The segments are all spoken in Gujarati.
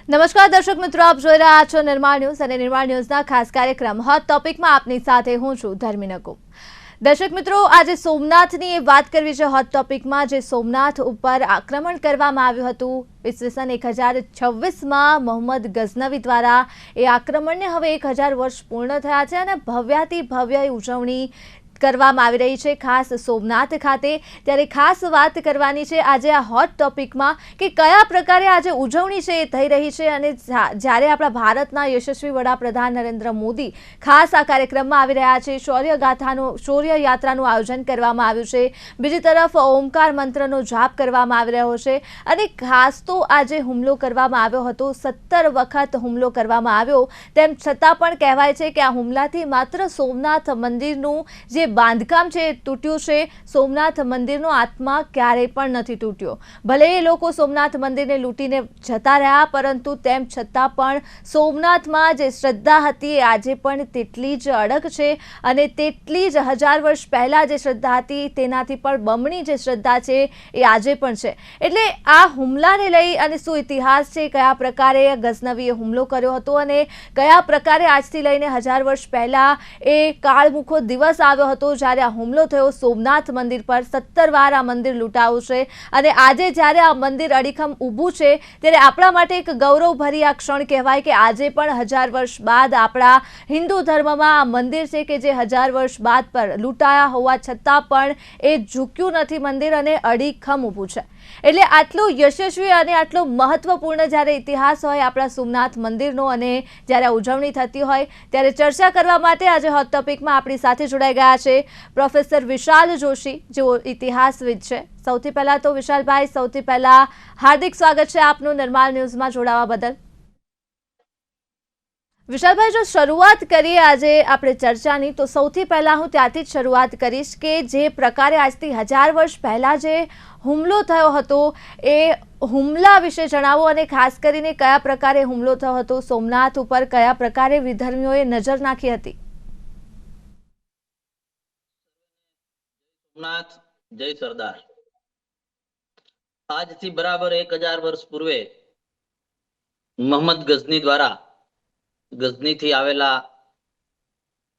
નમસ્કાર દર્શક મિત્રો, આપ જોઈ રહ્યા છો નિર્માણ ન્યૂઝ અને નિર્માણ ન્યૂઝના ખાસ કાર્યક્રમ હોટ ટોપિકમાં આપની સાથે હું છું ધર્મી નકુ। દર્શક મિત્રો, આજે સોમનાથની વાત કરવી છે હોટ ટોપિકમાં। જે સોમનાથ ઉપર આક્રમણ કરવામાં આવ્યું હતું ઈસવીસન 1026માં મોહમ્મદ ગઝનવી દ્વારા। એ આક્રમણને હવે 1000 વર્ષ પૂર્ણ થયા છે અને ભવ્યાતિ ભવ્ય ઉજવણી કરવામાં આવી રહી છે ખાસ સોમનાથ ખાતે। ત્યારે ખાસ વાત કરવાની છે આજે આ હોટ ટોપિકમાં કે કયા પ્રકારે આજે ઉજવણી છે એ થઈ રહી છે અને જ્યારે આપણા ભારતના યશસ્વી વડાપ્રધાન નરેન્દ્ર મોદી ખાસ આ કાર્યક્રમમાં આવી રહ્યા છે। શૌર્ય યાત્રાનું આયોજન કરવામાં આવ્યું છે। બીજી તરફ ઓમકાર મંત્રનો જાપ કરવામાં આવી રહ્યો છે અને ખાસ તો આજે હુમલો કરવામાં આવ્યો હતો। 17 વખત હુમલો કરવામાં આવ્યો, તેમ છતાં પણ કહેવાય છે કે આ હુમલાથી માત્ર સોમનાથ મંદિરનું જે બાંધકામ છે તૂટ્યું છે, સોમનાથ મંદિરનો આત્મા ક્યારેય પણ નથી તૂટ્યો। ભલે એ લોકો સોમનાથ મંદિરને લૂંટીને જતા રહ્યા, પરંતુ તેમ છતાં પણ સોમનાથમાં જે શ્રદ્ધા હતી એ આજે પણ તેટલી જ અડગ છે અને તેટલી જ 1000 વર્ષ પહેલા જે શ્રદ્ધા હતી તેનાથી પણ બમણી જે શ્રદ્ધા છે એ આજે પણ છે। એટલે આ હુમલાને લઈ અને શું ઇતિહાસ છે, કયા પ્રકારે ગઝનવીએ હુમલો કર્યો હતો અને કયા પ્રકારે આજથી લઈને 1000 વર્ષ પહેલા એ કાળમુખો દિવસ આવ્યો હતો જ્યારે આ હુમલો થયો સોમનાથ મંદિર પર। 17 વાર આ મંદિર લૂંટાયું છે અને આજે જ્યારે આ મંદિર અડીખમ ઊભું છે ત્યારે આપણા માટે એક ગૌરવભરી આ ક્ષણ કહેવાય કે આજે પણ 1000 વર્ષ બાદ આપણા હિન્દુ ધર્મમાં આ મંદિર છે કે જે 1000 વર્ષ બાદ પર લૂંટાયા હોવા છતાં પણ એ ઝૂક્યું નથી મંદિર અને અડીખમ ઊભું છે। એટલે આટલું યશસ્વી અને આટલું મહત્વપૂર્ણ જ્યારે ઇતિહાસ હોય આપણા સોમનાથ મંદિરનો અને જ્યારે ઉજવણી થતી હોય ત્યારે ચર્ચા કરવા માટે આજે હોટ ટોપિકમાં આપણી સાથે જોડાઈ ગયા છે પ્રોફેસર વિશાલ જોશી, જેઓ ઇતિહાસવિદ છે। સૌથી પહેલા તો વિશાલભાઈ, સૌથી પહેલા હાર્દિક સ્વાગત છે આપનું નિર્માણ ન્યૂઝમાં જોડાવા બદલ। વિશાલભાઈ, જો શરૂઆત કરીએ આજે આપણે ચર્ચાની તો સૌથી પહેલા હું ત્યાંથી જ શરૂઆત કરીશ કે જે પ્રકારે આજથી 1000 વર્ષ પહેલા જે હુમલો થયો હતો એ હુમલા વિશે જણાવો અને ખાસ કરીને કયા પ્રકારે હુમલો થયો હતો સોમનાથ ઉપર, કયા પ્રકારે વિધર્મીઓએ નજર નાખી હતી। સોમનાથ જય સરદાર। આજથી બરાબર 1000 વર્ષ પૂર્વે મોહમ્મદ ગઝની દ્વારા ગઝનીથી આવેલા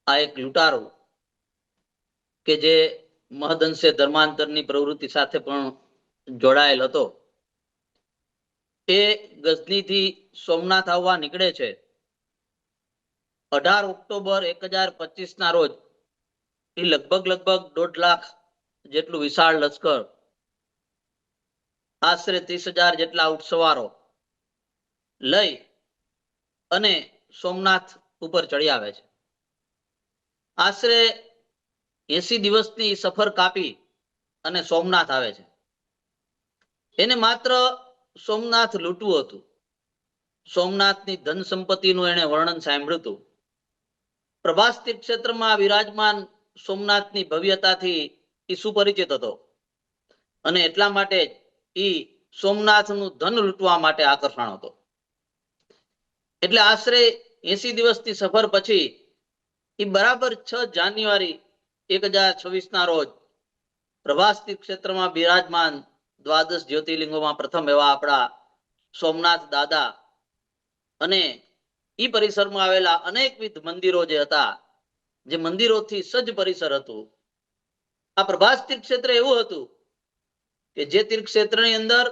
આ એક લૂંટારો કે જે મહદઅંશે ધર્માંતરની પ્રવૃત્તિ સાથે પણ જોડાયેલ હતો, એ ગઝનીથી સોમનાથ આવવા નીકળે છે। 18 ઓક્ટોબર 1025 ના રોજ એ લગભગ 1.5 લાખ જેટલું વિશાળ લશ્કર, આશરે 30,000 જેટલા ઊંટસવારો લઈ અને સોમનાથ ઉપર ચડી આવે છે। આશરે 80 દિવસની સફર કાપી અને સોમનાથ આવે છે। એને માત્ર સોમનાથ લૂંટવું હતું, સોમનાથની ધન સંપત્તિનું એને વર્ણન સાંભળ્યું હતું। પ્રભાસ તીર્થ ક્ષેત્રમાં વિરાજમાન સોમનાથની ભવ્યતાથી એ સુપરિચિત હતો અને એટલા માટે એ સોમનાથનું ધન લૂંટવા માટે આકર્ષણ હતો। એટલે આશરે 80 દિવસની સફર પછી એ બરાબર 6 જાન્યુઆરી 1026 ના રોજ પ્રભાસ તીર્થ ક્ષેત્રમાં બિરાજમાન દ્વાદશ જ્યોતિર્લિંગોમાં પ્રથમ એવા આપણા સોમનાથ દાદા અને એ પરિસરમાં આવેલા અનેકવિધ મંદિરો જે હતા, જે મંદિરોથી સજ્જ પરિસર હતું। આ પ્રભાસ તીર્થ ક્ષેત્ર એવું હતું કે જે તીર્થ ક્ષેત્રની અંદર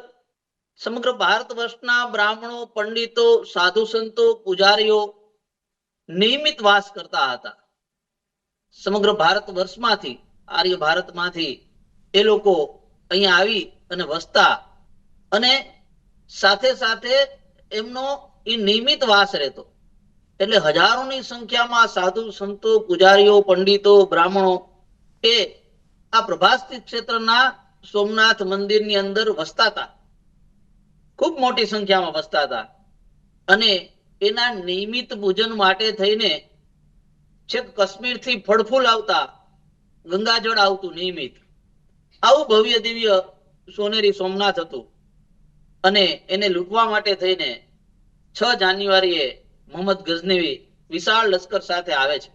સમગ્ર ભારત વર્ષના બ્રાહ્મણો, પંડિતો, સાધુ સંતો, પૂજારીઓ નિયમિત વાસ કરતા હતા। સમગ્ર ભારત વર્ષમાંથી, આર્ય ભારતમાંથી એ લોકો અહીંયા આવી અને વસતા અને સાથે સાથે એમનો એ નિયમિત વાસ રહેતો। એટલે હજારોની સંખ્યામાં સાધુ સંતો, પૂજારીઓ, પંડિતો, બ્રાહ્મણો એ આ પ્રભાસ ક્ષેત્રના સોમનાથ મંદિરની અંદર વસતા હતા, ખૂબ મોટી સંખ્યામાં વસતા હતા અને એના નિયમિત પૂજન માટે થઈને છેક કાશ્મીર થી ફળફૂલ આવતા, ગંગાજળ આવતું નિયમિત, આવું ભવ્ય દિવ્ય સોનેરી સોમનાથ હતું। અને એને લૂંટવા માટે થઈને 6 જાન્યુઆરીએ મોહમ્મદ ગઝનવી વિશાળ લશ્કર સાથે આવે છે।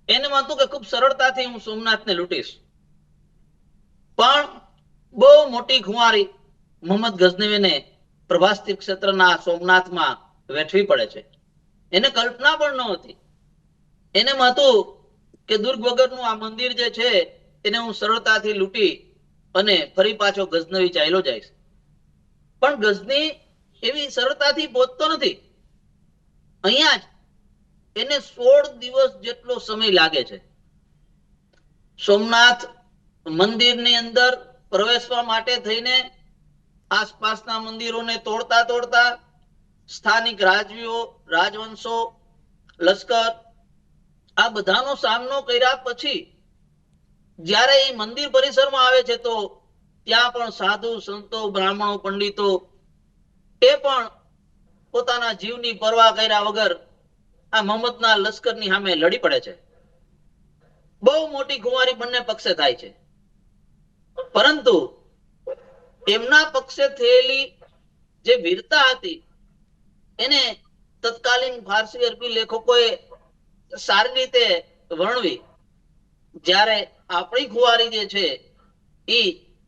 એને હતું કે ખૂબ સરળતાથી હું સોમનાથને લૂંટીશ, પણ બહુ મોટી ખુમારી મોહમ્મદ ગઝનવીને પ્રભાસ ક્ષેત્રના સોમનાથમાં વેઠવી પડે છે. એને કલ્પના પણ નહોતી. એને એમ હતું કે દુર્ગ વગરનું આ મંદિર જે છે એને હું સરળતાથી લૂંટી અને ફરી પાછો ગઝનવી ચાલ્યો જઈશ. પણ ગઝની એવી સરળતાથી પહોંચતો નથી. અહીંયા જ એને 16 દિવસ જેટલો સમય લાગે છે. સોમનાથ મંદિરની અંદર પ્રવેશવા માટે થઈને આસપાસના મંદિરોને તોડતા તોડતા સ્થાનિક રાજવીઓ, રાજવંશો, લશ્કર આ બધાનો સામનો કર્યા પછી જ્યારે એ મંદિર પરિસરમાં આવે છે તો ત્યાં પણ સાધુ, સંતો, બ્રાહ્મણો, પંડિતો એ પણ પોતાના જીવની પરવા કર્યા વગર આ મોહમ્મદના લશ્કરની સામે લડી પડે છે. બહુ મોટી ખુવારી બંને પક્ષે થાય છે. પરંતુ એમના પક્ષે થયેલી જે વીરતા હતી એને તત્કાલીન ફારસી અરબી લેખકોએ સારી રીતે વર્ણવી. જ્યારે આપણી ખુવારી જે છે એ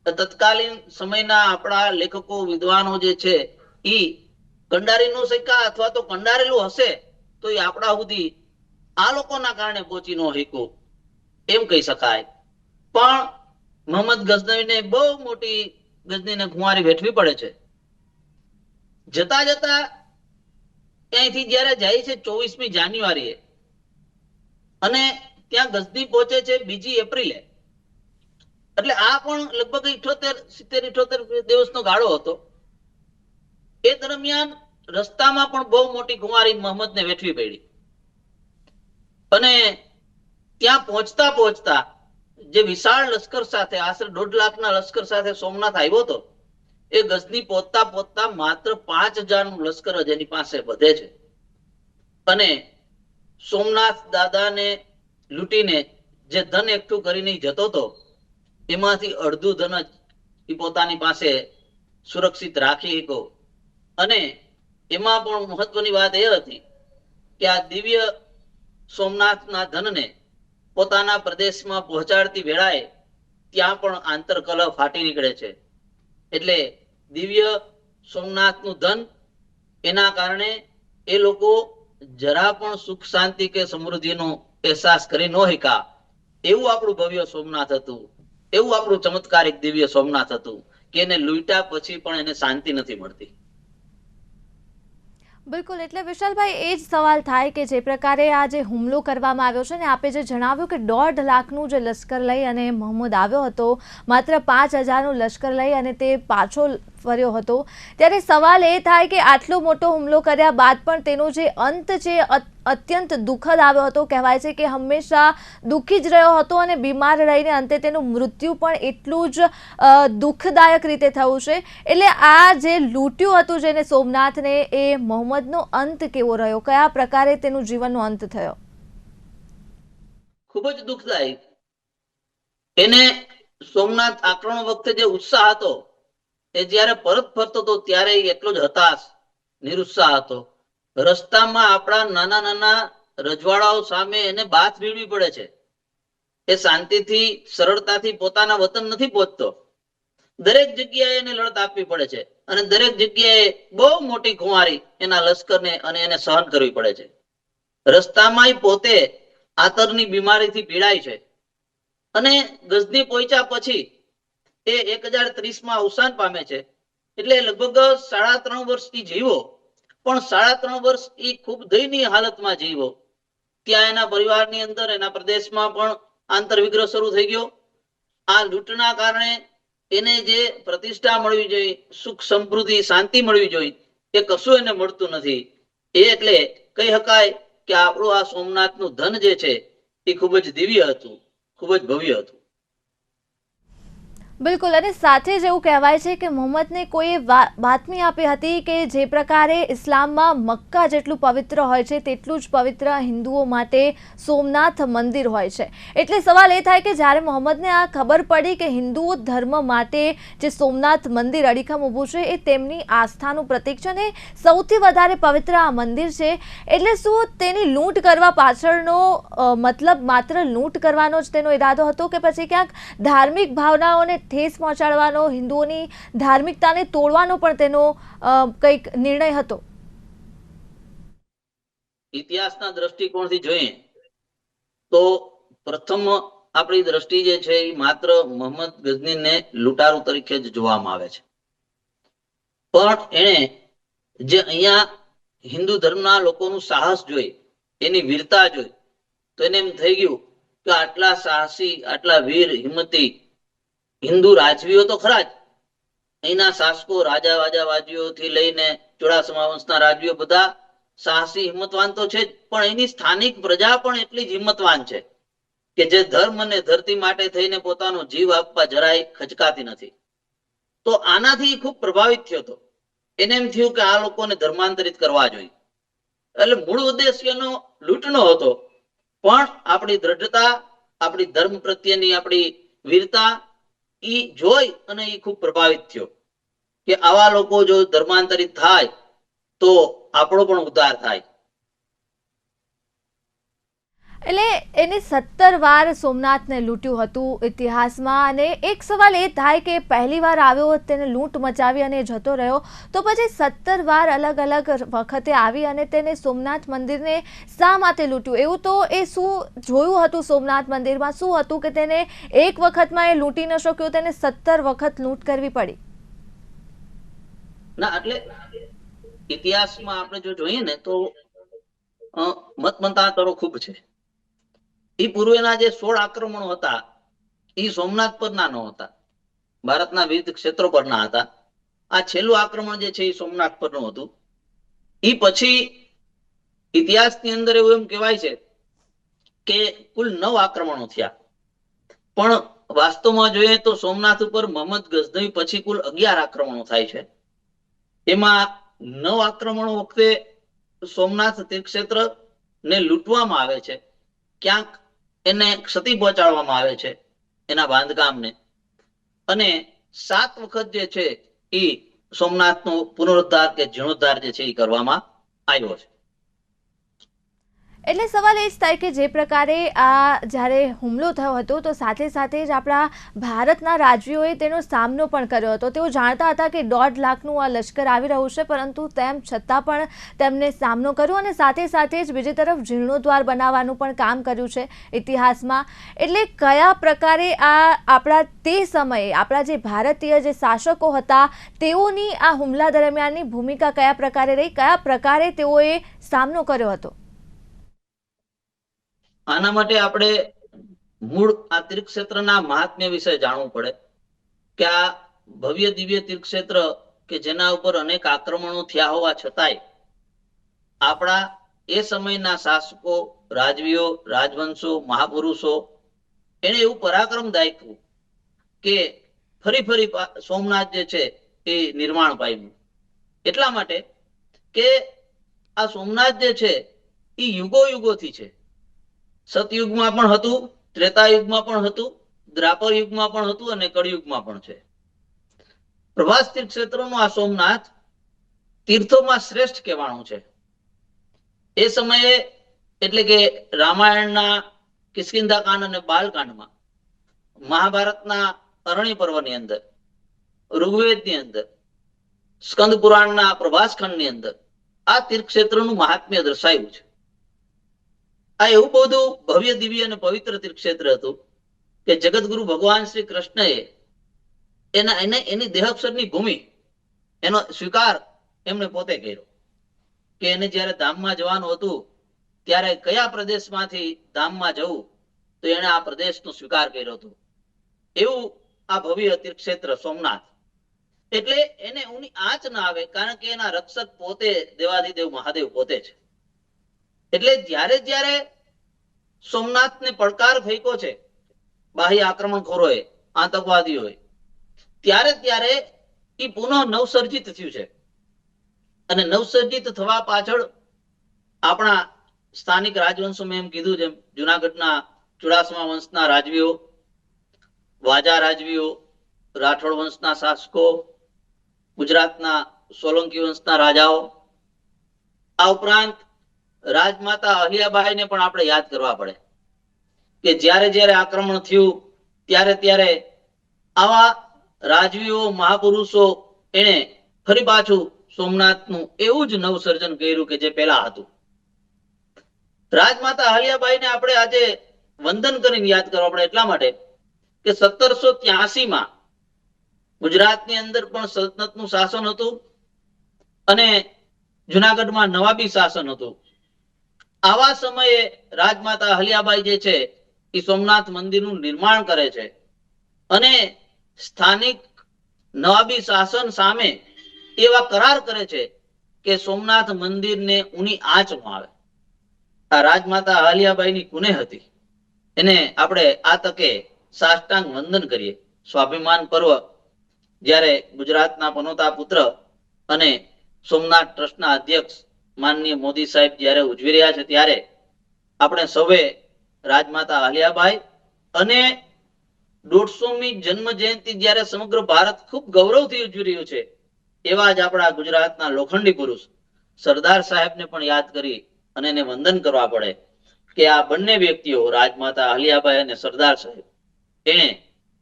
તત્કાલીન સમયના આપણા લેખકો, વિદ્વાનો જે છે એ કંડારી નો શક્યા અથવા તો કંડારેલું હશે તો એ આપણા સુધી આ લોકોના કારણે પહોંચી ન શક્યું એમ કહી શકાય. પણ મોહમ્મદ ગઝનવીને બહુ મોટી ગઝનીને ખુવારી વેઠવી પડે છે. જતા જતા ત્યાંથી જયારે જાય છે 24મી જાન્યુઆરીએ અને ત્યાં ગઝની પહોંચે છે 2 એપ્રિલે. એટલે આ પણ લગભગ 78 દિવસનો ગાળો હતો. એ દરમિયાન રસ્તામાં પણ બહુ મોટી ખુવારી મોહમ્મદને વેઠવી પડી અને ત્યાં પહોંચતા પહોંચતા જે વિશાળ લશ્કર સાથે આશરે 1.5 લાખના લશ્કર સાથે સોમનાથ આવ્યો હતો એ ગઝની પહોંચતા પહોંચતા માત્ર 5000નું લશ્કર જ એની પાસે વધે છે. અને સોમનાથ દાદાને લૂંટીને જે ધન એકઠું કરીને જતો હતો એમાંથી અડધું ધન જ એ પોતાની પાસે સુરક્ષિત રાખી શક્યો. અને એમાં પણ મહત્વની વાત એ હતી કે આ દિવ્ય સોમનાથના ધનને પોતાના પ્રદેશમાં પહોંચાડતી વેળાએ ત્યાં પણ આંતરકલહ ફાટી નીકળે છે. એટલે દિવ્ય સોમનાથનું ધન એના કારણે એ લોકો જરા પણ સુખ શાંતિ કે સમૃદ્ધિનો અહેસાસ કરી ન શક્યા. એવું આપણું ભવ્ય સોમનાથ હતું, એવું આપણું ચમત્કારિક દિવ્ય સોમનાથ હતું કે એને લૂંટ્યા પછી પણ એને શાંતિ નથી મળતી. બિલકુલ, એટલે વિશાલભાઈ એ જ સવાલ થાય કે જે પ્રકારે આ જે હુમલો કરવામાં આવ્યો છે ને આપે જે જણાવ્યું કે 1.5 લાખનું જે લશ્કર લઈ અને મોહમ્મદ આવ્યો હતો, માત્ર 5000નું લશ્કર લઈ અને તે પાછો ફર્યો હતો, ત્યારે સવાલ એ થાય કે આટલો મોટો હુમલો કર્યા બાદ પણ તેનો જે અંત છે અત્યંત દુઃખદ આવ્યો હતો. કહેવાય છે કે હંમેશા દુઃખી જ રહ્યો હતો અને બીમાર રહીને અંતે તેનું મૃત્યુ પણ એટલું જ દુઃખદાયક રીતે થયું છે. એટલે આ જે લૂંટ્યું હતું જેને સોમનાથને, એ મોહમ્મદનો અંત કેવો રહ્યો, કયા પ્રકારે તેનું જીવનનો અંત થયો? ખૂબ જ દુઃખદાયક. એને સોમનાથ આક્રમણ વખતે જે ઉત્સાહ હતો એ જ્યારે પરત ફરતો હતો ત્યારે એટલો જ હતાશ, નિરુત્સાહ હતો. રસ્તામાં આપણા નાના નાના રજવાડાઓ સામે એને બાથ ભીડવી પડે છે. એ શાંતિથી સરળતાથી પોતાના વતન નથી પહોંચતો. દરેક જગ્યાએ એને લડત આપવી પડે છે અને દરેક જગ્યાએ બહુ મોટી ખુવારી એના લશ્કરને અને એને સહન કરવી પડે છે. રસ્તામાં પોતે આતરની બીમારીથી પીડાય છે અને ગઝની પહોંચ્યા પછી એ 1030માં અવસાન પામે છે. એટલે લગભગ 3.5 વર્ષ જીવ્યો, પણ 3.5 વર્ષ એ ખૂબ દયનીય હાલતમાં જીવ્યો. ત્યાં એના પરિવારની અંદર, એના પ્રદેશમાં પણ આંતરવિગ્રહ શરૂ થઈ ગયો. આ લૂંટના કારણે એને જે પ્રતિષ્ઠા મળવી જોઈએ, સુખ, સમૃદ્ધિ, શાંતિ મળવી જોઈએ, એ કશું એને મળતું નથી. એટલે કહી શકાય કે આપણું આ સોમનાથનું ધન જે છે એ ખૂબ જ દિવ્ય હતું, ખૂબ જ ભવ્ય હતું. બિલકુલ, અને સાથે જ એવું કહેવાય છે કે મોહમ્મદને કોઈએ બાતમી આપી હતી કે જે પ્રકારે ઇસ્લામમાં મક્કા જેટલું પવિત્ર હોય છે તેટલું જ પવિત્ર હિન્દુઓ માટે સોમનાથ મંદિર હોય છે. એટલે સવાલ એ થાય કે જ્યારે મોહમ્મદને આ ખબર પડી કે હિન્દુઓ ધર્મ માટે જે સોમનાથ મંદિર અડીખમ ઊભું છે એ તેમની આસ્થાનું પ્રતીક છે અને સૌથી વધારે પવિત્ર આ મંદિર છે, એટલે શું તેની લૂંટ કરવા પાછળનો મતલબ માત્ર લૂંટ કરવાનો જ તેનો ઈરાદો હતો કે પછી ક્યાંક ધાર્મિક ભાવનાઓને ઠેસ પહોંચાડવાનો, હિન્દુઓની ધાર્મિકતાને તોડવાનો પણ તેનો કંઈક નિર્ણય હતો? ઇતિહાસના દ્રષ્ટિકોણથી જોઈએ તો પ્રથમ આપણી દ્રષ્ટિ જે છે એ માત્ર મોહમ્મદ ગઝનીને લૂંટારૂ તરીકે જ જોવામાં આવે છે, પણ એણે જે અહીંયા હિન્દુ ધર્મના લોકોનું સાહસ જોઈ, એની વીરતા જોઈ, તો એને એમ થઈ ગયું કે આટલા સાહસી, આટલા વીર હિંમતી હિન્દુ રાજવીઓ તો ખરા જ, અહીંના શાસકો, રાજા વાજાવાજીઓથી લઈને ચુડાસમા વંશના રાજવીઓ બધા સાહસી હિંમતવાન તો છે જ, પણ એની સ્થાનિક પ્રજા પણ એટલી જ હિંમતવાન છે કે જે ધર્મ અને ધરતી માટે થઈને પોતાનો જીવ આપવા જરાય ખચકાતી નથી. તો આનાથી ખૂબ પ્રભાવિત થયો હતો. એને એમ થયું કે આ લોકોને ધર્માંતરિત કરવા જોઈએ. એટલે મૂળ ઉદ્દેશ્યનો લૂંટનો હતો, પણ આપણી દ્રઢતા, આપણી ધર્મ પ્રત્યેની આપણી વીરતા ઈ જોઈ અને એ ખૂબ પ્રભાવિત થયો કે આવા લોકો જો ધર્માંતરિત થાય તો આપણો પણ ઉદ્ધાર થાય. એટલે એને 17 વાર સોમનાથને લૂંટ્યું હતું ઇતિહાસમાં, અને એક સવાલ એ થાય કે પહેલી વાર આવ્યો, તેને લૂંટ મચાવી અને જતો રહ્યો, તો પછી 17 વાર અલગ અલગ વખતે આવી અને તેને સોમનાથ મંદિરને શા માટે લૂંટ્યું? એવું તો એ શું જોયું હતું સોમનાથ મંદિરમાં, શું હતું કે તેને એક વખતમાં એ લૂંટી ન શક્યો, તેને 17 વખત લૂંટ કરવી પડી? ના, એટલે ઇતિહાસમાં આપણે જો જોઈએ ને તો મતમતાંતરો ખૂબ છે. એ પૂર્વેના જે 16 આક્રમણો હતા એ સોમનાથ પરના ન હતા, ભારતના વિવિધ ક્ષેત્રો પરના હતા. આ છેલ્લું આક્રમણ જે છે એ સોમનાથ પરનું હતું. એ પછી ઇતિહાસની અંદર એવું એમ કહેવાય છે કે કુલ 9 આક્રમણો થયા, પણ વાસ્તવમાં જોઈએ તો સોમનાથ ઉપર મોહમ્મદ ગઝનવી પછી કુલ 11 આક્રમણો થાય છે. એમાં 9 આક્રમણો વખતે સોમનાથ તીર્થક્ષેત્ર ને લૂંટવામાં આવે છે, ક્યાંક એને ક્ષતિ પહોંચાડવામાં આવે છે એના બાંધકામને, અને 7 વખત જે છે એ સોમનાથનો પુનરુદ્ધાર કે જીર્ણોદ્ધાર જે છે એ કરવામાં આવ્યો છે. એટલે સવાલ એ જ થાય કે જે પ્રકારે આ જ્યારે હુમલો થયો હતો તો સાથે સાથે જ આપણા ભારતના રાજવીઓએ તેનો સામનો પણ કર્યો હતો. તેઓ જાણતા હતા કે 1.5 લાખનું આ લશ્કર આવી રહ્યું છે, પરંતુ તેમ છતાં પણ તેમને સામનો કર્યો, અને સાથે સાથે જ બીજી તરફ જીર્ણોદ્વાર બનાવવાનું પણ કામ કર્યું છે ઇતિહાસમાં. એટલે કયા પ્રકારે આ આપણા તે સમયે આપણા જે ભારતીય જે શાસકો હતા તેઓની આ હુમલા દરમિયાનની ભૂમિકા કયા પ્રકારે રહી, કયા પ્રકારે તેઓએ સામનો કર્યો હતો? આના માટે આપણે મૂળ આ તીર્થક્ષેત્રના મહાત્મ્ય વિશે જાણવું પડે કે આ ભવ્ય દિવ્ય તીર્થક્ષેત્ર કે જેના ઉપર અનેક આક્રમણો થયા હોવા છતાંય આપણા એ સમયના શાસકો, રાજવીઓ, રાજવંશો, મહાપુરુષો એને એવું પરાક્રમ દાખ્યું કે ફરી સોમનાથ જે છે એ નિર્માણ પામ્યું. એટલા માટે કે આ સોમનાથ જે છે એ યુગો યુગોથી છે. સતયુગમાં પણ હતું, ત્રેતાયુગમાં પણ હતું, દ્વાપર યુગમાં પણ હતું અને કળિયુગમાં પણ છે. પ્રભાસ તીર્થ ક્ષેત્રનું આ સોમનાથ તીર્થોમાં શ્રેષ્ઠ કહેવાનું છે. એ સમયે એટલે કે રામાયણના કિષ્કિંધા કાંડ અને બાલકાંડમાં, મહાભારતના અરણ્ય પર્વની અંદર, ઋગ્વેદની અંદર, સ્કંદ પુરાણના પ્રભાસ ખંડની અંદર આ તીર્થ ક્ષેત્રનું મહાત્મ્ય દર્શાવ્યું છે. આ એવું બધું ભવ્ય દિવ્ય અને પવિત્ર તીર્થક્ષેત્ર હતું કે જગતગુરુ ભગવાન શ્રી કૃષ્ણએ એની દેહક્ષરની ભૂમિ એનો સ્વીકાર એમણે પોતે કર્યો કે એને જયારે ધામમાં જવાનું હતું ત્યારે કયા પ્રદેશમાંથી ધામમાં જવું, તો એને આ પ્રદેશનો સ્વીકાર કર્યો હતો. એવું આ ભવ્ય તીર્થક્ષેત્ર સોમનાથ. એટલે એને એની આંચ ના આવે, કારણ કે એના રક્ષક પોતે દેવાધિદેવ મહાદેવ પોતે છે. એટલે જ્યારે સોમનાથને પડકાર ફેંક્યો છે બાહ્ય આક્રમણખોરોએ, આતંકવાદીઓએ, ત્યારે એ પુનઃ નવસર્જિત થયું છે. અને નવસર્જિત થવા પાછળ આપણા સ્થાનિક રાજવંશો, મેં એમ કીધું જેમ જુનાગઢના ચુડાસમા વંશના રાજવીઓ, વાજા રાજવીઓ, રાઠોડ વંશના શાસકો, ગુજરાતના સોલંકી વંશના રાજાઓ, આ ઉપરાંત રાજમાતા અહિયાબાઈને પણ આપણે યાદ કરવા પડે કે જ્યારે આક્રમણ થયું ત્યારે આવા રાજવીઓ મહાપુરુષો એણે ફરી પાછું સોમનાથનું એવું જ નવસર્જન કર્યું કે જે પહેલા હતું. રાજમાતા અહલ્યાબાઈને આપણે આજે વંદન કરીને યાદ કરવા પડે એટલા માટે કે 1783 માં ગુજરાતની અંદર પણ સલ્તનતનું શાસન હતું અને જુનાગઢમાં નવાબી શાસન હતું. આવા સમયે રાજમાતા અહલ્યાબાઈ જે છે એ સોમનાથ મંદિરનું નિર્માણ કરે છે અને સ્થાનિક નવાબી શાસન સામે એવા કરાર કરે છે કે સોમનાથ મંદિરને ઊની આંચ ન આવે. આ રાજમાતા અહલ્યાબાઈની કુને હતી એને આપણે આ તકે સાષ્ટાંગ વંદન કરીએ. સ્વાભિમાન પર્વ જ્યારે ગુજરાતના પનોતા પુત્ર અને સોમનાથ ટ્રસ્ટના અધ્યક્ષ માનનીય મોદી સાહેબ જ્યારે ઉજવી રહ્યા છે ત્યારે આપણે સૌએ રાજમાતા અહલ્યાબાઈ અને 150મી જન્મ જયંતિ જ્યારે સમગ્ર ભારત ખૂબ ગૌરવથી ઉજવી રહ્યું છે એવા જ આપણા ગુજરાતના લોખંડી પુરુષ સરદાર સાહેબને પણ યાદ કરી અને એને વંદન કરવા પડે કે આ બંને વ્યક્તિઓ રાજમાતા અહલ્યાબાઈ અને સરદાર સાહેબ એને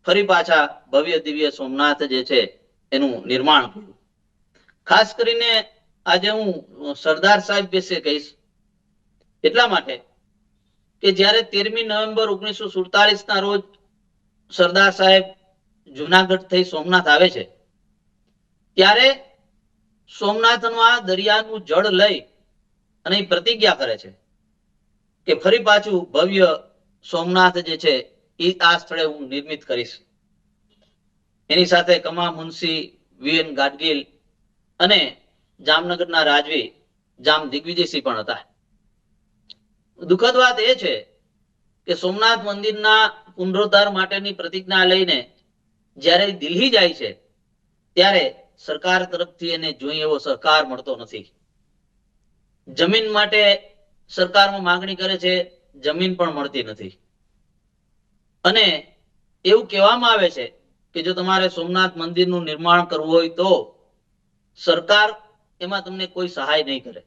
ફરી પાછા ભવ્ય દિવ્ય સોમનાથ જે છે એનું નિર્માણ કર્યું. ખાસ કરીને આજે હું સરદાર સાહેબ વિશે કહીશ એટલા માટે કે જ્યારે 13મી નવેમ્બર 1947 ના રોજ સરદાર સાહેબ જુનાગઢ થઈ સોમનાથ આવે છે ત્યારે સોમનાથનું આ દરિયાનું જળ લઈ અને એ પ્રતિજ્ઞા કરે છે કે ફરી પાછું ભવ્ય સોમનાથ જે છે એ આ સ્થળે હું નિર્મિત કરીશ. એની સાથે કમા મુનશી, વીએન ગાડગીલ અને જામનગરના રાજવી જામ દિગ્વિજયસિંહ પણ હતા. દુઃખદ વાત એ છે કે સોમનાથ મંદિરના પુનરોદ્ધાર માટેની પ્રતિજ્ઞા લઈને જ્યારે દિલ્હી જાય છે ત્યારે સરકાર તરફથી એને જોઈએ એવો સહકાર મળતો નથી. જમીન માટે સરકારમાં માંગણી કરે છે, જમીન પણ મળતી નથી અને એવું કહેવામાં આવે છે કે જો તમારે સોમનાથ મંદિરનું નિર્માણ કરવું હોય તો સરકાર એમાં તમને કોઈ સહાય નહીં કરે.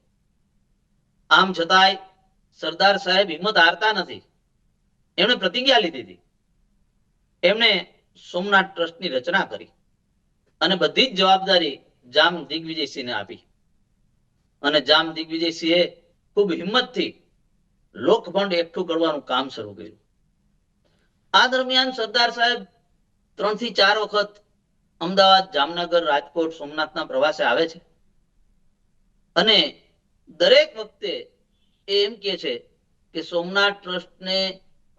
આમ છતાંય સરદાર સાહેબ હિંમત હારતા નથી. એમણે પ્રતિજ્ઞા લીધી હતી. એમણે સોમનાથ ટ્રસ્ટની રચના કરી અને બધી જ જવાબદારી જામ દિગ્વિજયસિંહને આપી અને જામ દિગ્વિજયસિંહે ખૂબ હિંમતથી લોકફંડ એકઠું કરવાનું કામ શરૂ કર્યું. આ દરમિયાન સરદાર સાહેબ 3 થી 4 વખત અમદાવાદ, જામનગર, રાજકોટ, સોમનાથના પ્રવાસે આવે છે અને દરેક વખતે એમ કહે છે કે સોમનાથ ટ્રસ્ટને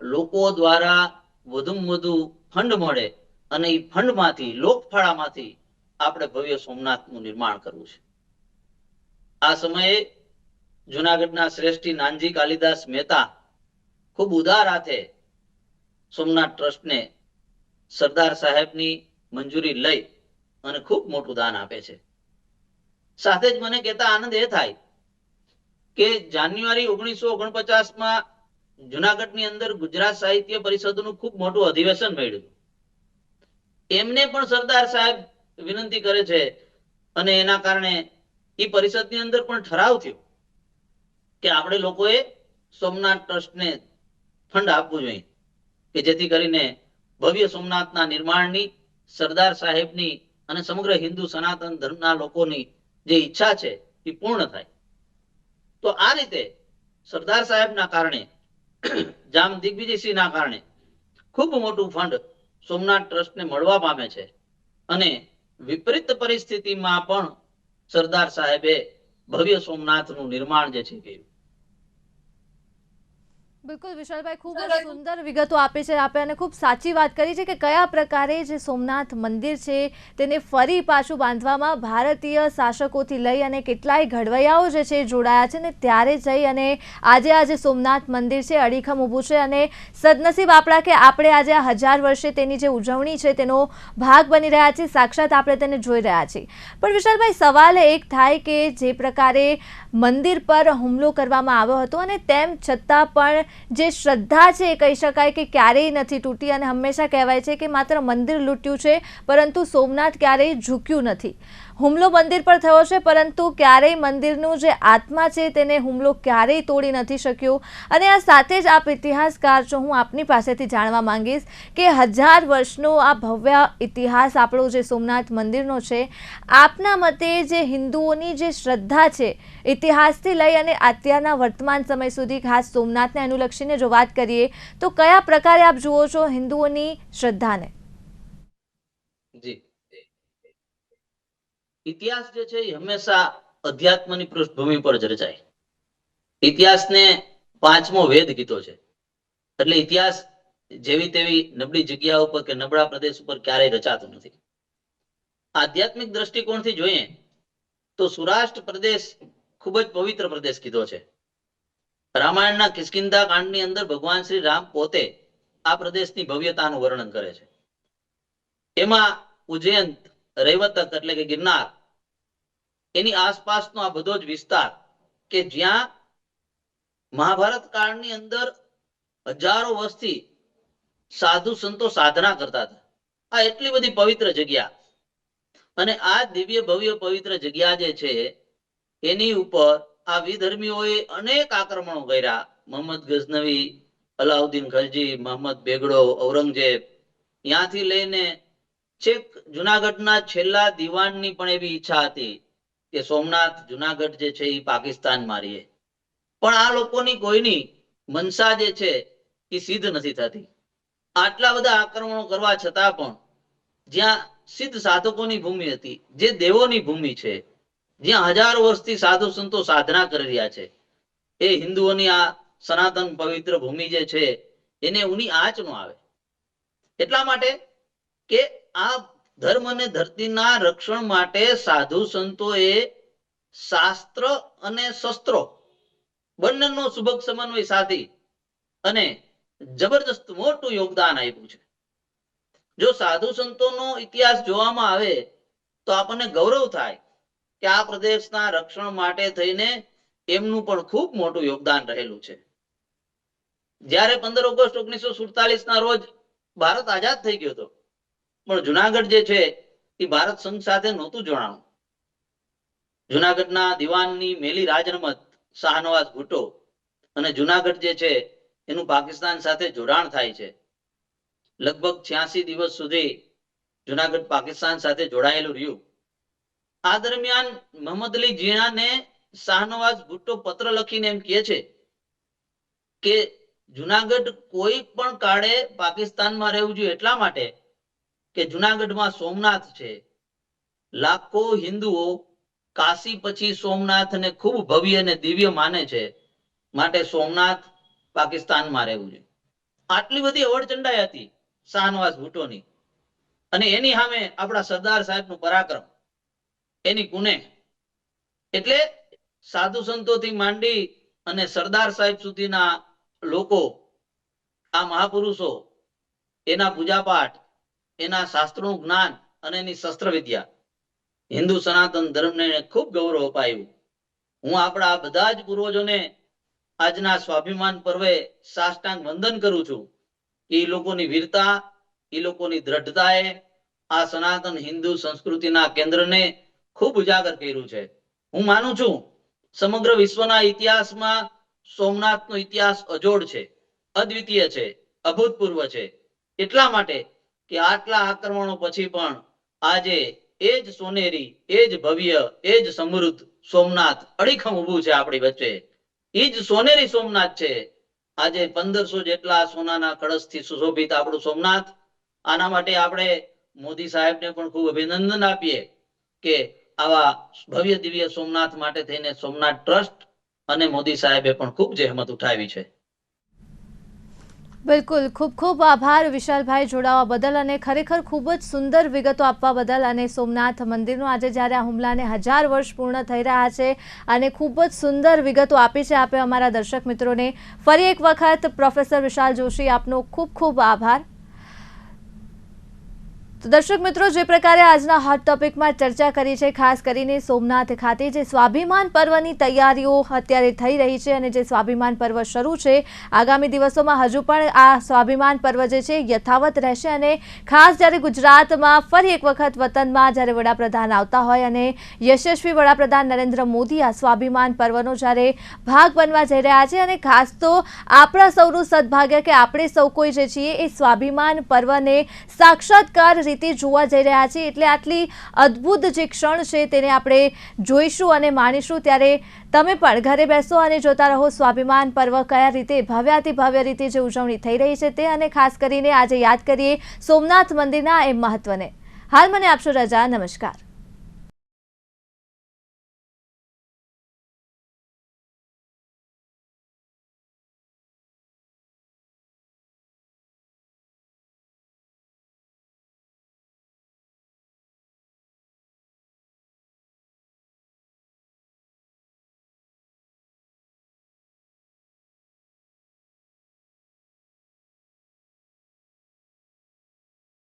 લોકો દ્વારા વધુમાં વધુ ફંડ મળે અને એ ફંડમાંથી, લોકફાળામાંથી આપણે ભવ્ય સોમનાથનું નિર્માણ કરવું છે. આ સમયે જુનાગઢના શ્રેષ્ઠી નાનજી કાલિદાસ મહેતા ખૂબ ઉદાર હાથે સોમનાથ ટ્રસ્ટને સરદાર સાહેબની મંજૂરી લઈ અને ખૂબ મોટું દાન આપે છે. સાથે જ મને કહેતા આનંદ એ થાય કે જાન્યુઆરી 1949માં જુનાગઢની અંદર ગુજરાત સાહિત્ય પરિષદનું ખૂબ મોટું અધિવેશન મળ્યું. એમને પણ સરદાર સાહેબ વિનંતી કરે છે અને એના કારણે એ પરિષદની અંદર પણ ઠરાવ થયો કે આપણે લોકોએ સોમનાથ ટ્રસ્ટને ફંડ આપવું જોઈએ કે જેથી કરીને ભવ્ય સોમનાથના નિર્માણની સરદાર સાહેબની અને સમગ્ર હિન્દુ સનાતન ધર્મના લોકોની જે ઈચ્છા છે એ પૂર્ણ થાય. તો આ રીતે સરદાર સાહેબના કારણે, જામ દિગ્વિજયસિંહના કારણે ખૂબ મોટું ફંડ સોમનાથ ટ્રસ્ટને મળવા પામે છે અને વિપરીત પરિસ્થિતિમાં પણ સરદાર સાહેબે ભવ્ય સોમનાથનું નિર્માણ જે છે કર્યું. બિલકુલ વિશાલભાઈ, ખૂબ જ સુંદર વિગતો આપી છે આપે અને ખૂબ સાચી વાત કરી છે કે કયા પ્રકારે જે સોમનાથ મંદિર છે તેને ફરી પાછું બાંધવામાં ભારતીય શાસકોથી લઈ અને કેટલાય ઘડવૈયાઓ જે છે જોડાયા છે ને ત્યારે જઈ અને આજે સોમનાથ મંદિર છે અડીખમ ઊભું છે અને સદનસીબ આપણા કે આપણે આજે આ 1000 વર્ષે તેની જે ઉજવણી છે તેનો ભાગ બની રહ્યા છીએ, સાક્ષાત આપણે તેને જોઈ રહ્યા છીએ. પણ વિશાલભાઈ, સવાલ એક થાય કે જે પ્રકારે મંદિર પર હુમલો કરવામાં આવ્યો હતો અને તેમ છતાં પણ જે શ્રદ્ધા છે એ કહી શકાય કે ક્યારેય નથી તૂટી અને હંમેશા કહેવાય છે કે માત્ર મંદિર લૂંટ્યું છે પરંતુ સોમનાથ ક્યારેય ઝૂક્યું નથી. હુમલો મંદિર પર થયો છે, પરંતુ ક્યારેય મંદિરનું જે આત્મા છે તેને હુમલો ક્યારેય તોડી નથી શક્યો. અને આ સાથે જ આપ ઇતિહાસકાર છો, હું આપની પાસેથી જાણવા માંગીશ કે 1000 વર્ષનો આ ભવ્ય ઇતિહાસ આપણો જે સોમનાથ મંદિરનો છે, આપના મતે જે હિન્દુઓની જે શ્રદ્ધા છે ઇતિહાસથી લઈ અને અત્યારના વર્તમાન સમય સુધી, ખાસ સોમનાથને અનુલક્ષીને જો વાત કરીએ તો કયા પ્રકારે આપ જુઓ છો હિન્દુઓની શ્રદ્ધાને? જી, ઇતિહાસ જે છે એ હંમેશા અધ્યાત્મની પૃષ્ઠભૂમિ પર જ રચાય. ઇતિહાસને પાંચમો વેદ કીધો છે. એટલે ઇતિહાસ જેવી તેવી નબળી જગ્યા ઉપર કે નબળા પ્રદેશ ઉપર ક્યારેય રચાતો નથી. આધ્યાત્મિક દ્રષ્ટિકોણથી જોઈએ તો સૌરાષ્ટ્ર પ્રદેશ ખૂબ જ પવિત્ર પ્રદેશ કીધો છે. રામાયણના કિષ્કિંધા કાંડની અંદર ભગવાન શ્રી રામ પોતે આ પ્રદેશની ભવ્યતાનું વર્ણન કરે છે. એમાં ઉજ્જૈન, રૈવતક એટલે કે ગિરનાર, એની આસપાસનો આ બધો જ વિસ્તાર કે જ્યાં મહાભારત કાળની અંદર હજારો વર્ષથી સાધુ સંતો સાધના કરતા હતા. આ એટલી બધી પવિત્ર જગ્યા, અને આ દિવ્ય ભવ્ય પવિત્ર જગ્યા જે છે એની ઉપર આ વિધર્મીઓએ અનેક આક્રમણો કર્યા. મોહમ્મદ ગઝનવી, અલાઉદ્દીન ખલજી, મોહમ્મદ બેગડો, ઔરંગઝેબ, ત્યાંથી લઈને છેક જુનાગઢના છેલ્લા દિવાનની પણ એવી ઈચ્છા હતી કે સોમનાથ જુનાગઢ જે છે એ પાકિસ્તાન મારીએ. પણ આ લોકોની કોઈની મનસા જે છે એ સિદ્ધ નથી થતી. આટલા બધા આક્રમણો કરવા છતાં પણ જ્યાં સિદ્ધ સાધકોની ભૂમિ હતી, જે દેવોની ભૂમિ છે, જ્યાં હજારો વર્ષથી સાધુ સંતો સાધના કરી રહ્યા છે, એ હિન્દુઓની આ સનાતન પવિત્ર ભૂમિ જે છે એને ઊની આંચ ન આવે. એટલા માટે કે આ ધર્મ અને ધરતીના રક્ષણ માટે સાધુ સંતોએ શાસ્ત્ર અને શસ્ત્રો બંનેનો સુભગ સમન્વય સાધી અને જબરદસ્ત મોટું યોગદાન આપ્યું છે. જો સાધુ સંતોનો ઇતિહાસ જોવામાં આવે તો આપણને ગૌરવ થાય કે આ પ્રદેશના રક્ષણ માટે થઈને એમનું પણ ખૂબ મોટું યોગદાન રહેલું છે. જ્યારે 15 ઓગસ્ટ 1947 ના રોજ ભારત આઝાદ થઈ ગયો હતો, પણ જુનાગઢ જે છે એ ભારત સંઘ સાથે નહોતું જોડાણું. જુનાગઢના દિવાનની મેલી રાજરમત શાહનવાઝ ભુટ્ટો અને જુનાગઢ જે છે એનું પાકિસ્તાન સાથે જોડાણ થાય છે. લગભગ 86 દિવસ સુધી જુનાગઢ પાકિસ્તાન સાથે જોડાયેલું રહ્યું. આ દરમિયાન મોહમ્મદ અલી જીણાને શાહનવાઝ ભુટ્ટો પત્ર લખીને એમ કહે છે કે જુનાગઢ કોઈ પણ કાળે પાકિસ્તાનમાં રહેવું જોઈએ, એટલા માટે કે જુનાગઢમાં સોમનાથ છે. લાખો હિન્દુઓ કાશી પછી સોમનાથને ખૂબ ભવ્ય અને દિવ્ય માને છે, માટે સોમનાથ પાકિસ્તાનમાં રહેવું જોઈએ. આટલી બધી અવળચંડાઈ હતી શાહનવાઝ ભુટ્ટોની, અને એની સામે આપણા સરદાર સાહેબનું પરાક્રમ, એની કુને. એટલે સાધુ સંતોથી માંડી અને સરદાર સાહેબ સુધીના લોકો, આ મહાપુરુષો, એના પૂજાપાઠ, એના શાસ્ત્રોનું જ્ઞાન અને એની શસ્ત્ર વિદ્યા, હિન્દુ સનાતન ધર્મને ખૂબ ગૌરવ અપાયું. હું આપણા બધા જ પૂર્વજોને આજના સ્વાભિમાન પર્વે સાષ્ટાંગ વંદન કરું છું. એ લોકોની વીરતા, એ લોકોની દ્રઢતાએ આ સનાતન હિન્દુ સંસ્કૃતિના કેન્દ્રને ખૂબ ઉજાગર કર્યું છે. હું માનું છું સમગ્ર વિશ્વના ઇતિહાસમાં સોમનાથનો ઇતિહાસ અજોડ છે, અદ્વિતીય છે, અભૂતપૂર્વ છે. એટલા માટે કે આટલા આક્રમણો પછી પણ આજે એ જ સોનેરી, એ જ ભવ્ય, એ જ સમૃદ્ધ સોમનાથ અડીખમ ઊભું છે આપણી વચ્ચે. એ જ સોનેરી સોમનાથ છે. આજે 1500 જેટલા સોનાના કળશથી સુશોભિત આપણું સોમનાથ. આના માટે આપણે મોદી સાહેબને પણ ખૂબ અભિનંદન આપીએ કે આવા ભવ્ય દિવ્ય સોમનાથ માટે થઈને સોમનાથ ટ્રસ્ટ અને મોદી સાહેબે પણ ખૂબ જહેમત ઉઠાવી છે. બિલકુલ, ખૂબ ખૂબ આભાર વિશાલભાઈ જોડાવા બદલ, અને ખરેખર ખૂબ જ સુંદર વિગતો આપવા બદલ. અને સોમનાથ મંદિરનું આજે જ્યારે આ હુમલાને 1000 વર્ષ પૂર્ણ થઈ રહ્યા છે અને ખૂબ જ સુંદર વિગતો આપી છે આપે અમારા દર્શક મિત્રોને. ફરી એક વખત પ્રોફેસર વિશાલ જોશી, આપનો ખૂબ ખૂબ આભાર. તો દર્શક મિત્રો, જે પ્રકારે આજના હોટ ટોપિકમાં ચર્ચા કરી છે, ખાસ કરીને સોમનાથ ખાતે જે સ્વાભિમાન પર્વની તૈયારીઓ અત્યારે થઈ રહી છે અને જે સ્વાભિમાન પર્વ શરૂ છે, આગામી દિવસોમાં હજુ પણ આ સ્વાભિમાન પર્વ જે છે યથાવત રહેશે અને ખાસ જ્યારે ગુજરાતમાં ફરી એક વખત વતનમાં જ્યારે વડાપ્રધાન આવતા હોય અને યશસ્વી વડાપ્રધાન નરેન્દ્ર મોદી આ સ્વાભિમાન પર્વનો જ્યારે ભાગ બનવા જઈ રહ્યા છે અને ખાસ તો આપણા સૌનું સદભાગ્ય કે આપણે સૌ કોઈ જે છીએ એ સ્વાભિમાન પર્વને સાક્ષાત્કાર રીતે જોવા જઈ રહ્યા છે, એટલે આટલી અદ્ભુત જે ક્ષણ છે તેને આપણે જોઈશું અને માણીશું. ત્યારે તમે પણ ઘરે બેસો અને જોતા રહો સ્વાભિમાન પર્વ કયા રીતે ભવ્યાતિ ભવ્ય રીતે જે ઉજવણી થઈ રહી છે તે, અને ખાસ કરીને આજે યાદ કરીએ સોમનાથ મંદિરના એ મહત્વને. હાલ મને આપશો રજા. નમસ્કાર.